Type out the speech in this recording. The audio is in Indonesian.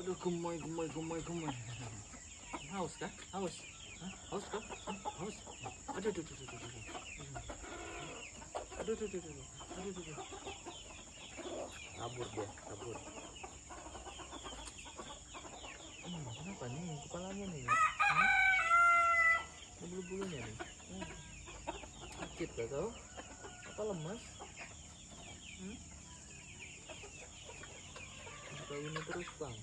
Aduh, gemoy, gemoy, gemoy, gemoy. Haus kah? Haus? Hah? Haus kah? Hah? Haus? Aduh, aduh, aduh, aduh, aduh. Aduh, aduh, aduh, aduh. Aduh, aduh, aduh. Kabur dia, kabur. Kenapa nih kepalanya nih? Bulu-bulunya nih. Sakit gak tau? Apa lemas? Suka ini terus bang.